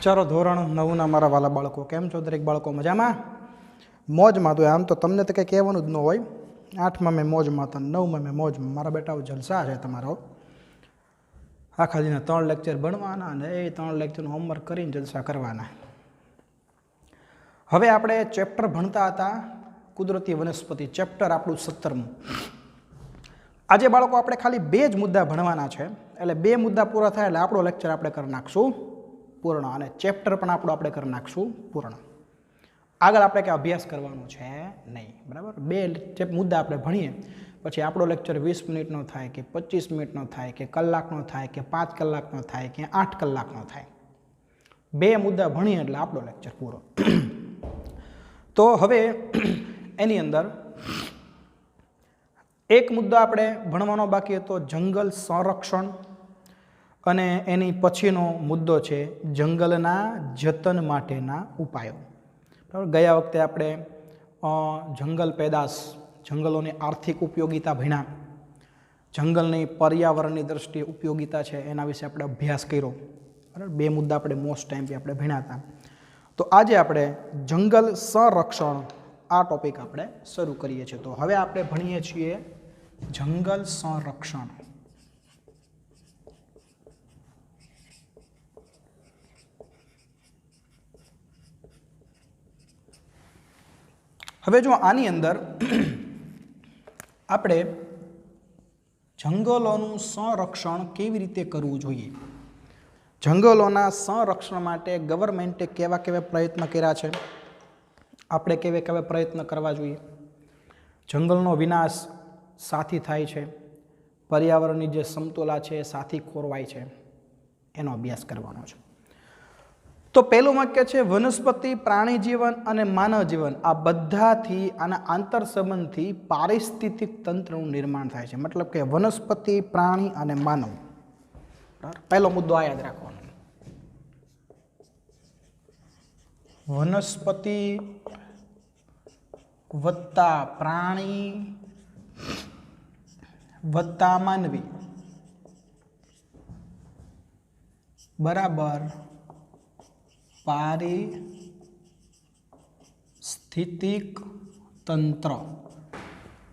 ચાલો ધોરણ 9ના મારા વાલા બાળકો કેમ છો? દરેક બાળકો મજામાં? મોજમાં. તો આમ તો તમને તો કંઈ કહેવાનું જ ન હોય. 8માં મેં મોજમાં હતા, 9માં મેં મોજમાં. મારા બેટાઓ જલસા છે તમારો. આખા દિના 3 લેક્ચર ભણવાના અને એ 3 લેક્ચરનું હોમવર્ક કરીને જલસા કરવાના. હવે આપણે ચેપ્ટર ભણતા હતા કુદરતી વનસ્પતિ, ચેપ્ટર આપણું 17મું. આજે બાળકો આપણે ખાલી 2 જ મુદ્દા ભણવાના છે. એટલે 2 મુદ્દા પૂરા થાય એટલે આપણો લેક્ચર આપણે કરી નાખશું પૂર્ણ, અને ચેપ્ટર પણ આપણે કરી નાખશું પૂર્ણ. આગળ આપણે કંઈ અભ્યાસ કરવાનો છે નહીં, બરાબર? 2 મુદ્દા આપણે ભણીએ પછી આપણો લેક્ચર 20 મિનિટનો થાય કે 25 મિનિટનો થાય કે કલાકનો થાય કે 5 કલાકનો થાય કે 8 કલાકનો થાય. 2 મુદ્દા ભણીએ એટલે આપણો લેક્ચર પૂરો. તો હવે એની અંદર એક મુદ્દો આપણે ભણવાનો બાકી હતો, જંગલ સંરક્ષણ, અને એની પછીનો મુદ્દો છે જંગલના જતન માટેના ઉપાયો. બરાબર? ગયા વખતે આપણે જંગલ પેદાશ, જંગલોની આર્થિક ઉપયોગિતા ભણ્યા, જંગલની પર્યાવરણની દ્રષ્ટિએ ઉપયોગિતા છે એના વિશે આપણે અભ્યાસ કર્યો. બરાબર? 2 મુદ્દા આપણે મોસ્ટ ટાઈમથી આપણે ભણ્યા હતા. તો આજે આપણે જંગલ સંરક્ષણ આ ટોપિક આપણે શરૂ કરીએ છીએ. તો હવે આપણે ભણીએ છીએ જંગલ સંરક્ષણ. હવે જો આની અંદર આપણે જંગલોનું સંરક્ષણ કેવી રીતે કરવું જોઈએ, જંગલોના સંરક્ષણ માટે ગવર્મેન્ટે કેવા કેવા પ્રયત્ન કર્યા છે, આપણે કેવા કેવા પ્રયત્ન કરવા જોઈએ, જંગલનો વિનાશ સાથી થાય છે, પર્યાવરણની જે સમતોલા છે એ સાથી ખોરવાય છે, એનો અભ્યાસ કરવાનો છે. તો પહેલું વાક્ય છે વનસ્પતિ, પ્રાણી જીવન અને માનવ જીવન આ બધાથી, આના આંતર સંબંધથી પારિસ્થિતિક તંત્રનું નિર્માણ થાય છે. મતલબ કે વનસ્પતિ, પ્રાણી અને માનવ. પહેલો મુદ્દો આ યાદ રાખવાનો. વનસ્પતિ વત્તા પ્રાણી વત્તા માનવી બરાબર પારિસ્થિતિક તંત્ર.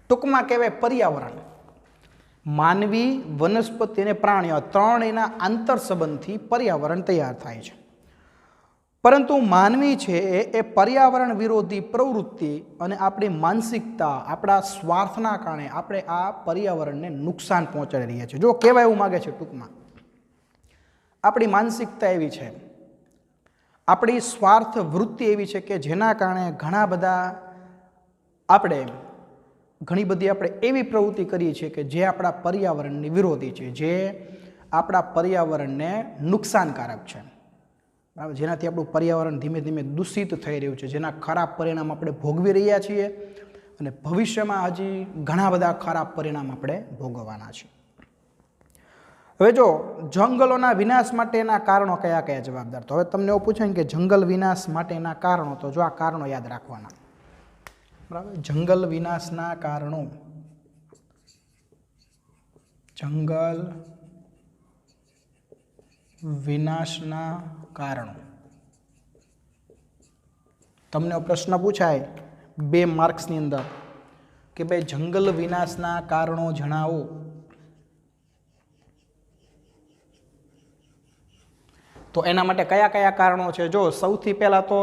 ટૂંકમાં કહેવાય પર્યાવરણ. માનવી, વનસ્પતિ અને પ્રાણીઓ ત્રણેયના આંતર સંબંધથી પર્યાવરણ તૈયાર થાય છે. પરંતુ માનવી છે એ પર્યાવરણ વિરોધી પ્રવૃત્તિ અને આપણી માનસિકતા, આપણા સ્વાર્થના કારણે આપણે આ પર્યાવરણને નુકસાન પહોંચાડી રહ્યા છીએ. જો કહેવાય એવું માગે છે ટૂંકમાં આપણી માનસિકતા એવી છે, આપણી સ્વાર્થ વૃત્તિ એવી છે કે જેના કારણે ઘણી બધી આપણે એવી પ્રવૃત્તિ કરીએ છીએ કે જે આપણા પર્યાવરણની વિરોધી છે, જે આપણા પર્યાવરણને નુકસાનકારક છે. બરાબર? જેનાથી આપણું પર્યાવરણ ધીમે ધીમે દૂષિત થઈ રહ્યું છે, જેના ખરાબ પરિણામ આપણે ભોગવી રહ્યા છીએ અને ભવિષ્યમાં હજી ઘણા બધા ખરાબ પરિણામ આપણે ભોગવવાના છે. હવે જો જંગલોના વિનાશ માટેના કારણો કયા કયા જવાબદાર, તો હવે તમને એવું પૂછે કે જંગલ વિનાશ માટેના કારણો, તો જો આ કારણો યાદ રાખવાના. બરાબર? જંગલ વિનાશના કારણો, જંગલ વિનાશના કારણો. તમને પ્રશ્ન પૂછાય 2 માર્ક્સની અંદર કે ભાઈ જંગલ વિનાશના કારણો જણાવો, તો એના માટે કયા કયા કારણો છે? જો સૌથી પહેલા તો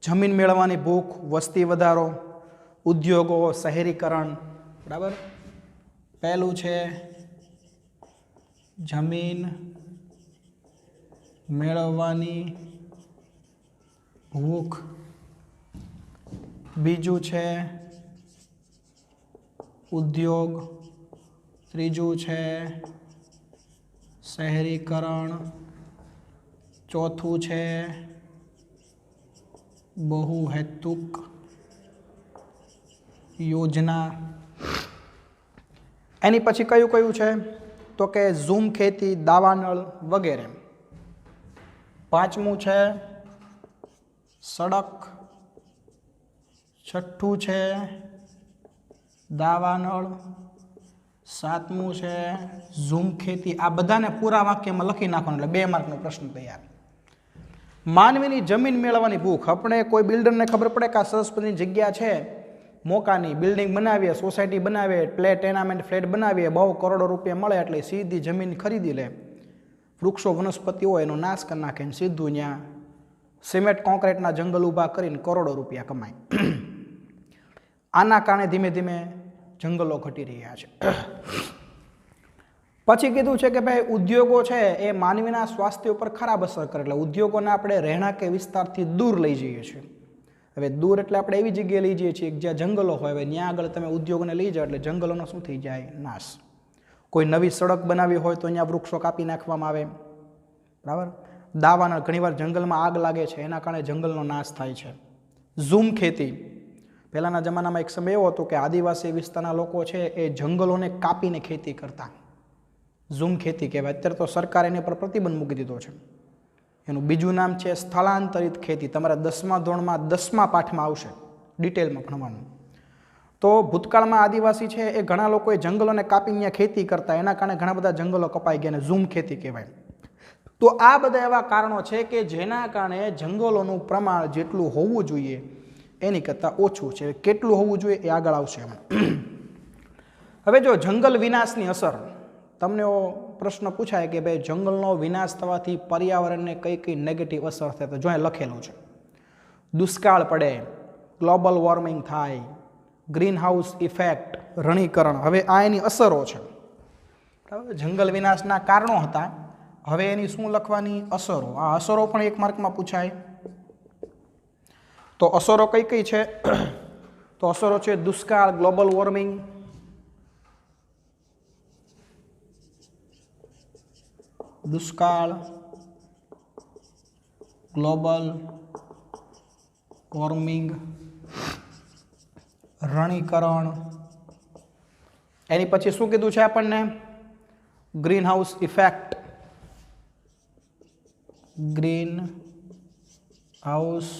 જમીન મેળવવાની ભૂખ, વસ્તી વધારો, ઉદ્યોગો, શહેરીકરણ. બરાબર? પહેલું છે જમીન મેળવવાની ભૂખ, બીજું છે ઉદ્યોગ, ત્રીજું છે શહેરીકરણ, ચોથું છે બહુહેતુક યોજના. એની પછી કયું કયું છે? તો કે ઝૂમ ખેતી, દાવાનળ વગેરે. પાંચમું છે સડક, છઠ્ઠું છે દાવાનળ, સાતમું છે ઝૂમ ખેતી. આ બધાને પૂરા વાક્યમાં લખી નાખવાનું એટલે 2 માર્કનો પ્રશ્ન તૈયાર. માનવીની જમીન મેળવવાની ભૂખ. આપણે કોઈ બિલ્ડરને ખબર પડે કે આ સરસ મજાની જગ્યા છે, મોકાની બિલ્ડિંગ બનાવીએ, સોસાયટી બનાવીએ, ટેનામેન્ટ ફ્લેટ બનાવીએ, બહુ કરોડો રૂપિયા મળે એટલે સીધી જમીન ખરીદી લે, વૃક્ષો વનસ્પતિ હોય એનો નાશ કરી નાખે, સીધું ત્યાં સિમેન્ટ કોન્ક્રીટના જંગલ ઊભા કરીને કરોડો રૂપિયા કમાય. આના કારણે ધીમે ધીમે જંગલો ઘટી રહ્યા છે. પછી કીધું છે કે ભાઈ ઉદ્યોગો છે એ માનવીના સ્વાસ્થ્ય ઉપર ખરાબ અસર કરે, એટલે ઉદ્યોગોને આપણે રહેણાંક વિસ્તારથી દૂર લઈ જઈએ છીએ. હવે દૂર એટલે આપણે એવી જગ્યાએ લઈ જઈએ છીએ કે જ્યાં જંગલો હોય. હવે ત્યાં આગળ તમે ઉદ્યોગોને લઈ જાઓ એટલે જંગલોનો શું થઈ જાય? નાશ. કોઈ નવી સડક બનાવી હોય તો અહીંયા વૃક્ષો કાપી નાખવામાં આવે, બરાબર. દાવાના ઘણીવાર જંગલમાં આગ લાગે છે, એના કારણે જંગલનો નાશ થાય છે. ઝૂમ ખેતી. પહેલાંના જમાનામાં એક સમય એવો હતો કે આદિવાસી વિસ્તારના લોકો છે એ જંગલોને કાપીને ખેતી કરતા. ઝૂમ ખેતી કહેવાય. અત્યારે તો સરકારે એની પર પ્રતિબંધ મૂકી દીધો છે. એનું બીજું નામ છે સ્થળાંતરિત ખેતી. તમારા 10મા ધોરણમાં 10મા પાઠમાં આવશે ડિટેલમાં ભણવાનું. તો ભૂતકાળમાં આદિવાસી છે એ ઘણા લોકોએ જંગલોને કાપી અહીંયા ખેતી કરતા, એના કારણે ઘણા બધા જંગલો કપાઈ ગયા, ઝૂમ ખેતી કહેવાય. તો આ બધા એવા કારણો છે કે જેના કારણે જંગલોનું પ્રમાણ જેટલું હોવું જોઈએ એની કરતાં ઓછું છે. કેટલું હોવું જોઈએ એ આગળ આવશે. હવે જો જંગલ વિનાશની અસર, તમને પ્રશ્ન પૂછાય કે ભાઈ જંગલનો વિનાશ થવાથી પર્યાવરણને કઈ કઈ નેગેટિવ અસર થાય, તો જો અહીં લખેલું છે. દુષ્કાળ પડે, ગ્લોબલ વોર્મિંગ થાય, ગ્રીન હાઉસ ઇફેક્ટ, રણીકરણ. હવે આ એની અસરો છે. જંગલ વિનાશના કારણો હતા, હવે એની શું લખવાની? અસરો. આ અસરો પણ એક માર્કમાં પૂછાય. તો અસરો કઈ કઈ છે? તો અસરો છે દુષ્કાળ, ગ્લોબલ વોર્મિંગ, દુષ્કાળ, ગ્લોબલ વોર્મિંગ, રણીકરણ. એની પછી શું કીધું છે આપણને? Green house effect. Green house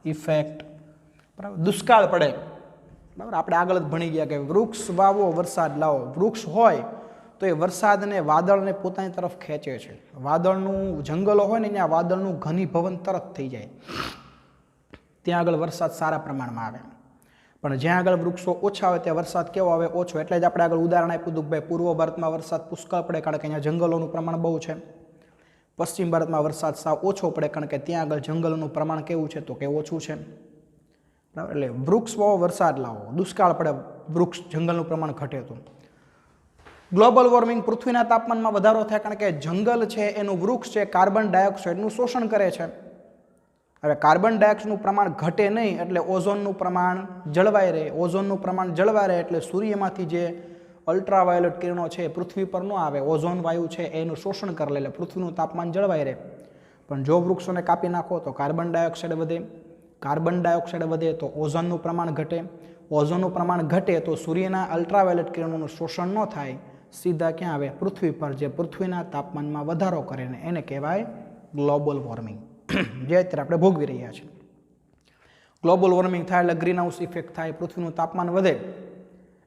effect, બરાબર. દુષ્કાળ પડે, બરાબર. આપણે આગળ જ ભણી ગયા કે વૃક્ષ વાવો, વરસાદ લાવો. વૃક્ષ હોય તો એ વરસાદને, વાદળને પોતાની તરફ ખેંચે છે. વાદળનું જંગલો હોય ને ત્યાં વાદળનું ઘનીભવન તરત થઈ જાય, ત્યાં આગળ વરસાદ સારા પ્રમાણમાં આવે. પણ જ્યાં આગળ વૃક્ષો ઓછા હોય ત્યાં વરસાદ કેવો આવે? ઓછો. એટલે જ આપણે આગળ ઉદાહરણ આપ્યું હતું કે ભાઈ પૂર્વ ભારતમાં વરસાદ પુષ્કળ પડે કારણ કે અહીંયા જંગલોનું પ્રમાણ બહુ છે. પશ્ચિમ ભારતમાં વરસાદ સાવ ઓછો પડે કારણ કે ત્યાં આગળ જંગલોનું પ્રમાણ કેવું છે? તો કે ઓછું છે, બરાબર. એટલે વૃક્ષ વાવો, વરસાદ લાવો. દુષ્કાળ પડે, વૃક્ષ જંગલનું પ્રમાણ ઘટે તો. ગ્લોબલ વોર્મિંગ, પૃથ્વીના તાપમાનમાં વધારો થાય કારણ કે જંગલ છે એનું વૃક્ષ છે કાર્બન ડાયોક્સાઇડનું શોષણ કરે છે. હવે કાર્બન ડાયોક્સાઇડનું પ્રમાણ ઘટે નહીં એટલે ઓઝોનનું પ્રમાણ જળવાઈ રહે. ઓઝોનનું પ્રમાણ જળવાઈ રહે એટલે સૂર્યમાંથી જે અલ્ટ્રાવાયોલેટ કિરણો છે પૃથ્વી પર ન આવે, ઓઝોન વાયુ છે એનું શોષણ કરી લે એટલે પૃથ્વીનું તાપમાન જળવાઈ રહે. પણ જો વૃક્ષોને કાપી નાખો તો કાર્બન ડાયોક્સાઇડ વધે. કાર્બન ડાયોક્સાઇડ વધે તો ઓઝોનનું પ્રમાણ ઘટે. ઓઝોનનું પ્રમાણ ઘટે તો સૂર્યના અલ્ટ્રાવાયોલેટ કિરણોનું શોષણ ન થાય, સીધા ક્યાં આવે? પૃથ્વી પર, જે પૃથ્વીના તાપમાનમાં વધારો કરે ને એને કહેવાય ગ્લોબલ વોર્મિંગ, જે અત્યારે આપણે ભોગવી રહ્યા છીએ. ગ્લોબલ વોર્મિંગ થાય એટલે ગ્રીન હાઉસ ઇફેક્ટ થાય, પૃથ્વીનું તાપમાન વધે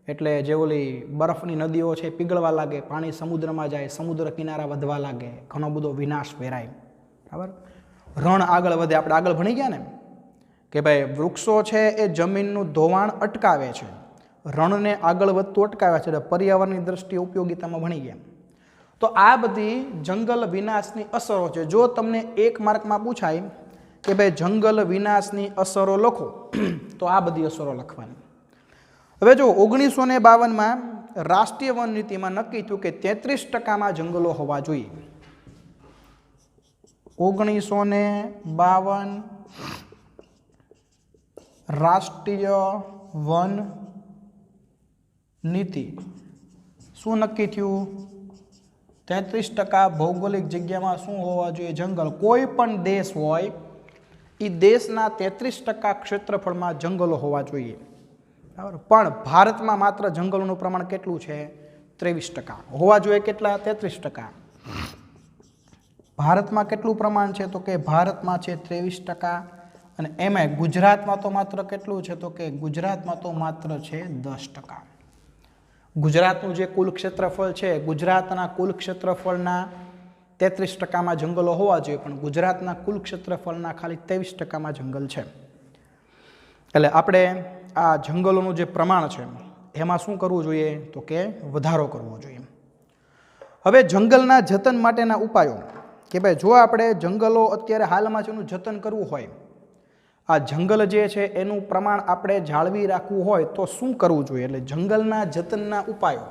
એટલે જે ઓલી બરફની નદીઓ છે પીગળવા લાગે, પાણી સમુદ્રમાં જાય, સમુદ્ર કિનારા વધવા લાગે, ઘણો બધો વિનાશ વેરાય, બરાબર. રણ આગળ વધે. આપણે આગળ ભણી ગયા ને કે ભાઈ વૃક્ષો છે એ જમીનનું ધોવાણ અટકાવે છે, રણને આગળ વધતું અટકાવે છે, એટલે પર્યાવરણની દ્રષ્ટિએ ઉપયોગિતામાં ભણી ગયા. તો આ બધી જંગલ વિનાશની અસરો છે. જો તમને એક માર્કમાં પૂછાય કે ભાઈ જંગલ વિનાશની અસરો લખો તો આ બધી અસરો લખવાની. હવે જો 1952માં રાષ્ટ્રીય વન નીતિમાં નક્કી થયું કે 33% જંગલો હોવા જોઈએ. 1952 રાષ્ટ્રીય વન નીતિ શું નક્કી થયું? 33% ભૌગોલિક જગ્યામાં શું હોવા જોઈએ? જંગલ. કોઈ પણ દેશ હોય એ દેશના 33% ક્ષેત્રફળમાં જંગલો હોવા જોઈએ, બરાબર. પણ ભારતમાં માત્ર જંગલોનું પ્રમાણ કેટલું છે? 23% હોવા જોઈએ. કેટલા? 33%. ભારતમાં કેટલું પ્રમાણ છે? તો કે ભારતમાં છે 23%. અને એમાં ગુજરાતમાં તો માત્ર કેટલું છે? તો કે ગુજરાતમાં તો માત્ર છે 10%. ગુજરાતનું જે કુલ ક્ષેત્રફળ છે, ગુજરાતના કુલ ક્ષેત્રફળના 33% જંગલો હોવા જોઈએ, પણ ગુજરાતના કુલ ક્ષેત્રફળના ખાલી 23% જંગલ છે. એટલે આપણે આ જંગલોનું જે પ્રમાણ છે એમાં શું કરવું જોઈએ તો કે વધારો કરવો જોઈએ. હવે જંગલના જતન માટેના ઉપાયો કે ભાઈ જો આપણે જંગલો અત્યારે હાલમાં જેનું જતન કરવું હોય, આ જંગલ જે છે એનું પ્રમાણ આપણે જાળવી રાખવું હોય તો શું કરવું જોઈએ. એટલે જંગલના જતનના ઉપાયો.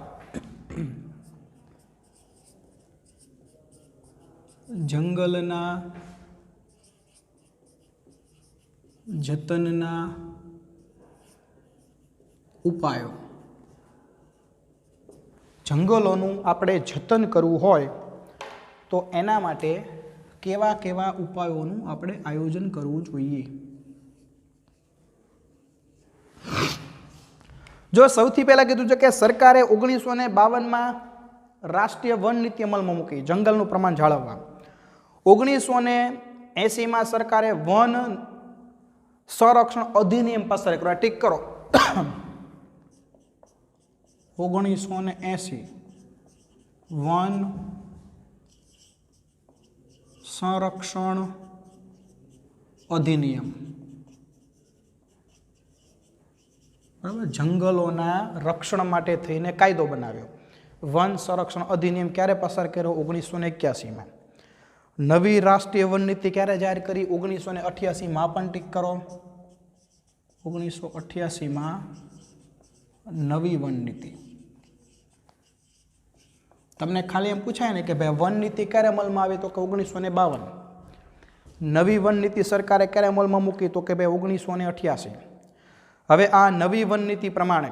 જંગલના જતનના ઉપાયો. જંગલોનું આપણે જતન કરવું હોય તો એના માટે કેવા કેવા ઉપાયોનું આપણે આયોજન કરવું જોઈએ. જો સૌથી પહેલા કીધું છે કે સરકારે 1952માં રાષ્ટ્રીય વન નીતિ અમલમાં મૂકી જંગલનું પ્રમાણ જાળવવા. 1980માં સરકારે વન સંરક્ષણ અધિનિયમ પસાર કર્યો. ટીક કરો. 1980 વન સંરક્ષણ અધિનિયમ. બરાબર, જંગલોના રક્ષણ માટે થઈને કાયદો બનાવ્યો. વન સંરક્ષણ અધિનિયમ ક્યારે પસાર કર્યો? 1981માં. નવી રાષ્ટ્રીય વન નીતિ ક્યારે જાહેર કરી? 1988માં. પણ ટીક કરો. 1988માં નવી વન નીતિ. તમને ખાલી એમ પૂછાય ને કે ભાઈ વન નીતિ ક્યારે અમલમાં આવી તો કે 1952. નવી વન નીતિ સરકારે ક્યારે અમલમાં મૂકી તો કે ભાઈ 1988. હવે આ નવી વન નીતિ પ્રમાણે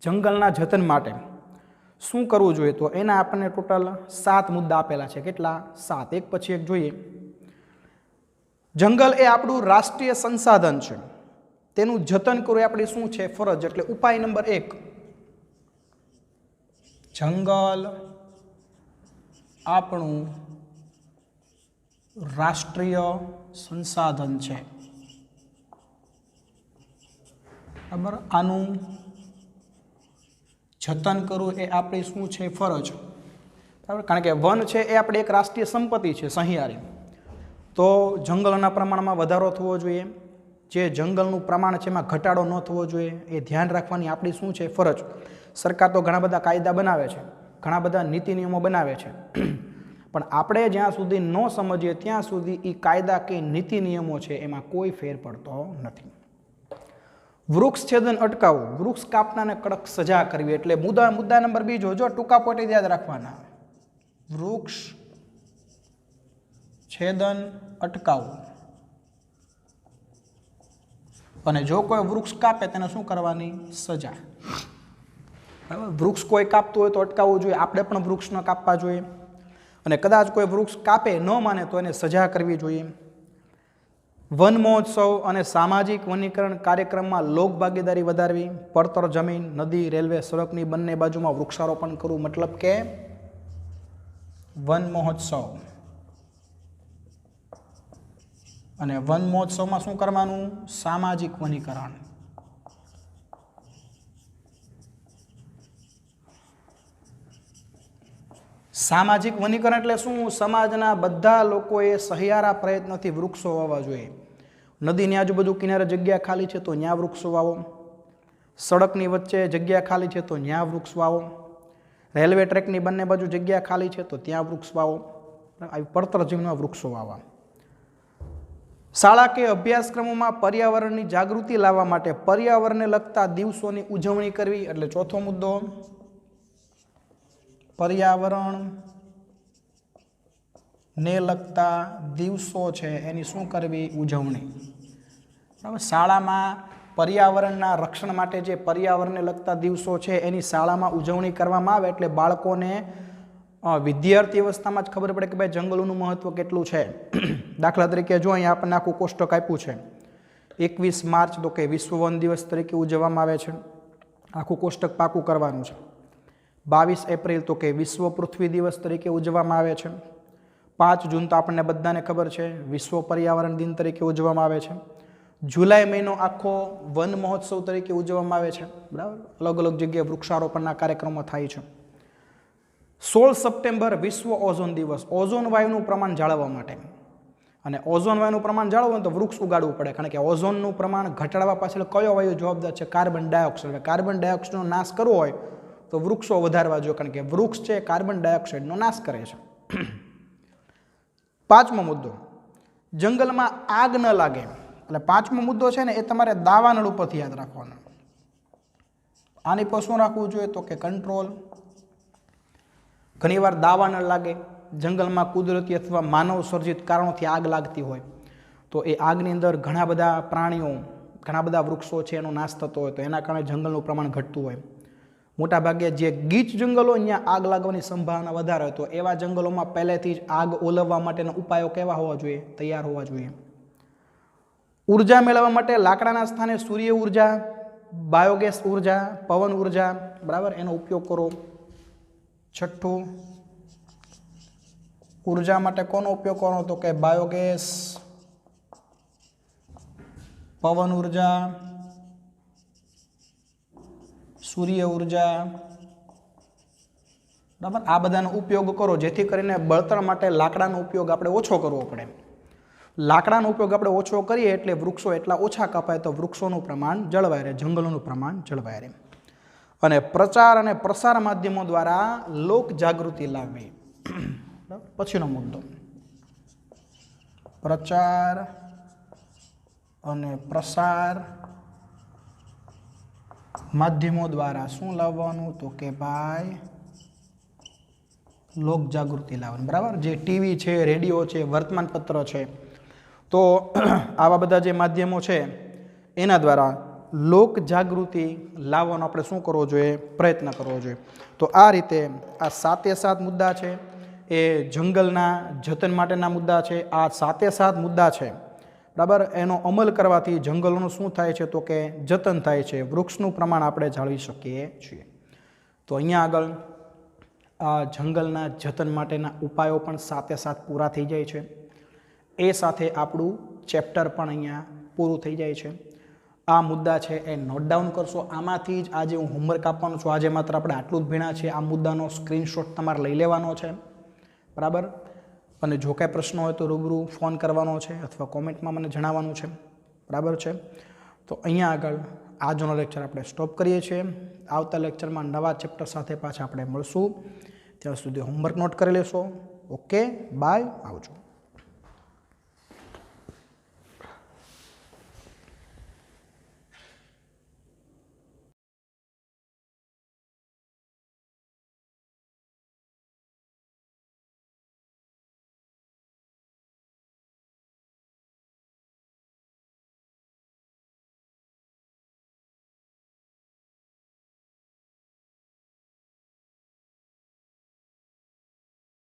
જંગલના જતન માટે શું કરવું જોઈએ તો એના આપણને ટોટલ 7 મુદ્દા આપેલા છે. કેટલા? 7. એક પછી એક જોઈએ. જંગલ એ આપણું રાષ્ટ્રીય સંસાધન છે, તેનું જતન કરવું એ આપણી શું છે? ફરજ. એટલે ઉપાય નંબર 1, જંગલ આપણું રાષ્ટ્રીય સંસાધન છે. બરાબર, આનું જતન કરવું એ આપણી શું છે? ફરજ. બરાબર, કારણ કે વન છે એ આપણી એક રાષ્ટ્રીય સંપત્તિ છે સહિયારી. તો જંગલોના પ્રમાણમાં વધારો થવો જોઈએ. જે જંગલનું પ્રમાણ છે એમાં ઘટાડો ન થવો જોઈએ. એ ધ્યાન રાખવાની આપણી શું છે? ફરજ. સરકાર તો ઘણા બધા કાયદા બનાવે છે, ઘણા બધા નીતિ નિયમો બનાવે છે, પણ આપણે જ્યાં સુધી ન સમજીએ ત્યાં સુધી એ કાયદા કે નીતિ નિયમો છે એમાં કોઈ ફેર પડતો નથી. વૃક્ષ છેદન અટકાવવું, વૃક્ષ કાપનાને કડક સજા કરવી. એટલે મુદ્દા નંબર 2 જો ટૂંકા પોટે યાદ રાખવાના. વૃક્ષ છેદન અટકાવવું, અને જો કોઈ વૃક્ષ કાપે તેને શું કરવાની? સજા. બરાબર, વૃક્ષ કોઈ કાપતું હોય તો અટકાવવું જોઈએ. આપણે પણ વૃક્ષ ન કાપવા જોઈએ, અને કદાચ કોઈ વૃક્ષ કાપે ન માને તો એને સજા કરવી જોઈએ. વન મહોત્સવ અને સામાજિક વનીકરણ કાર્યક્રમમાં લોક ભાગીદારી વધારવી. પડતર જમીન, નદી, રેલવે, સડકની બંને બાજુમાં વૃક્ષારોપણ કરવું. મતલબ કે વન મહોત્સવ અને વન મહોત્સવમાં શું કરવાનું? સામાજિક વનીકરણ. સામાજિક વનીકરણ એટલે શું? સમાજના બધા લોકોએ સહિયારા પ્રયત્નથી વૃક્ષો વાવવા જોઈએ. નદીની આજુબાજુ કિનારે જગ્યા ખાલી છે તો ત્યાં વૃક્ષો વાવો. સડકની વચ્ચે જગ્યા ખાલી છે તો ત્યાં વૃક્ષ વાવો. રેલવે ટ્રેકની બંને બાજુ જગ્યા ખાલી છે તો ત્યાં વૃક્ષ વાવો. આવી પડતર જમીનમાં વૃક્ષો વાવવા. શાળા કે અભ્યાસક્રમોમાં પર્યાવરણની જાગૃતિ લાવવા માટે પર્યાવરણને લગતા દિવસોની ઉજવણી કરવી. એટલે ચોથો મુદ્દો, પર્યાવરણને લગતા દિવસો છે એની શું કરવી? ઉજવણી. બરાબર, શાળામાં પર્યાવરણના રક્ષણ માટે જે પર્યાવરણને લગતા દિવસો છે એની શાળામાં ઉજવણી કરવામાં આવે એટલે બાળકોને વિદ્યાર્થી અવસ્થામાં જ ખબર પડે કે ભાઈ જંગલોનું મહત્વ કેટલું છે. દાખલા તરીકે જો અહીંયા આપણને આખું કોષ્ટક આપ્યું છે. 21 માર્ચ તો કે વિશ્વ વન દિવસ તરીકે ઉજવવામાં આવે છે. આખું કોષ્ટક પાકું કરવાનું છે. 22 એપ્રિલ તો કે વિશ્વ પૃથ્વી દિવસ તરીકે ઉજવવામાં આવે છે. 5 જૂન તો આપણને બધાને ખબર છે વિશ્વ પર્યાવરણ દિન તરીકે ઉજવવામાં આવે છે. જુલાઈ મહિનો આખો વન મહોત્સવ તરીકે ઉજવવામાં આવે છે. બરાબર, અલગ અલગ જગ્યાએ વૃક્ષારોપણના કાર્યક્રમો થાય છે. 16 સપ્ટેમ્બર વિશ્વ ઓઝોન દિવસ, ઓઝોન વાયુનું પ્રમાણ જાળવવા માટે. અને ઓઝોન વાયુનું પ્રમાણ જાળવવું તો વૃક્ષ ઉગાડવું પડે, કારણ કે ઓઝોનનું પ્રમાણ ઘટાડવા પાછળ કયો વાયુ જવાબદાર છે? Carbon dioxide. કાર્બન ડાયોક્સાઇડનો નાશ કરવો હોય તો વૃક્ષો વધારવા જોઈએ, કારણ કે વૃક્ષ છે કાર્બન ડાયોક્સાઇડનો નાશ કરે છે. 5મો મુદ્દો, જંગલમાં આગ ન લાગે. એટલે 5મો મુદ્દો છે ને એ તમારે દાવાનળ ઉપરથી યાદ રાખવાનો. આની પર શું રાખવું જોઈએ તો કે કંટ્રોલ. ઘણીવાર દાવાનળ લાગે, જંગલમાં કુદરતી અથવા માનવ સર્જિત કારણોથી આગ લાગતી હોય તો એ આગની અંદર ઘણા બધા પ્રાણીઓ, ઘણા બધા વૃક્ષો છે એનો નાશ થતો હોય તો એના કારણે જંગલનું પ્રમાણ ઘટતું હોય. મોટાભાગે જે ગીચ જંગલો અહીંયા આગ લાગવાની સંભાવના વધારે હોય તો એવા જંગલોમાં પહેલેથી જ આગ ઓલવવા માટેના ઉપાયો કેવા હોવા જોઈએ? તૈયાર હોવા જોઈએ. ઉર્જા મેળવવા માટે લાકડાના સ્થાને સૂર્ય ઉર્જા, બાયોગેસ ઉર્જા, પવન ઉર્જા, બરાબર, એનો ઉપયોગ કરો. 6, ઉર્જા માટે કોનો ઉપયોગ કરવાનો તો કે બાયોગેસ, પવન ઉર્જા, સૂર્ય ઉર્જા, બરાબર, આ બધાનો ઉપયોગ કરો જેથી કરીને બળતણ માટે લાકડાનો ઉપયોગ આપણે ઓછો કરવો પડે. લાકડાનો ઉપયોગ આપણે ઓછો કરીએ એટલે વૃક્ષો એટલા ઓછા કપાય તો વૃક્ષોનું પ્રમાણ જળવાય રહે, જંગલોનું પ્રમાણ જળવાય રહે. અને પ્રચાર અને પ્રસાર માધ્યમો દ્વારા લોક જાગૃતિ લાવવી. પછીનો મુદ્દો, પ્રચાર અને પ્રસાર માધ્યમો દ્વારા શું લાવવાનું તો કે ભાઈ લોક જાગૃતિ લાવવાની. બરાબર, જે ટીવી છે, રેડિયો છે, વર્તમાનપત્ર છે, તો આવા બધા જે માધ્યમો છે એના દ્વારા લોક જાગૃતિ લાવવાનો આપણે શું કરવો જોઈએ? પ્રયત્ન કરવો જોઈએ. તો આ રીતે આ 7 મુદ્દા છે એ જંગલના જતન માટેના મુદ્દા છે. આ 7 મુદ્દા છે, બરાબર, એનો અમલ કરવાથી જંગલોનું શું થાય છે તો કે જતન થાય છે, વૃક્ષનું પ્રમાણ આપણે જાળવી શકીએ છીએ. તો અહીંયા આગળ આ જંગલના જતન માટેના ઉપાયો પણ 7 પૂરા થઈ જાય છે. એ સાથે આપણું ચેપ્ટર પણ અહીંયા પૂરું થઈ જાય છે. આ મુદ્દા છે એ નોટ ડાઉન કરશો. આમાંથી જ આજે હું હોમવર્ક આપવાનું છું. આજે માત્ર આપણે આટલું જ ભણ્યા છે. આ મુદ્દાનો સ્ક્રીનશોટ તમારે લઈ લેવાનો છે, બરાબર. અને જો કાંઈ પ્રશ્ન હોય તો રૂબરૂ ફોન કરવાનો છે અથવા કોમેન્ટમાં મને જણાવવાનું છે, બરાબર છે. તો અહીંયા આગળ આજનો લેક્ચર આપણે સ્ટોપ કરીએ છીએ. આવતા લેક્ચરમાં નવા ચેપ્ટર સાથે પાછા આપણે મળશું. ત્યાં સુધી હોમવર્ક નોટ કરી લેશો. ઓકે, બાય, આવજો.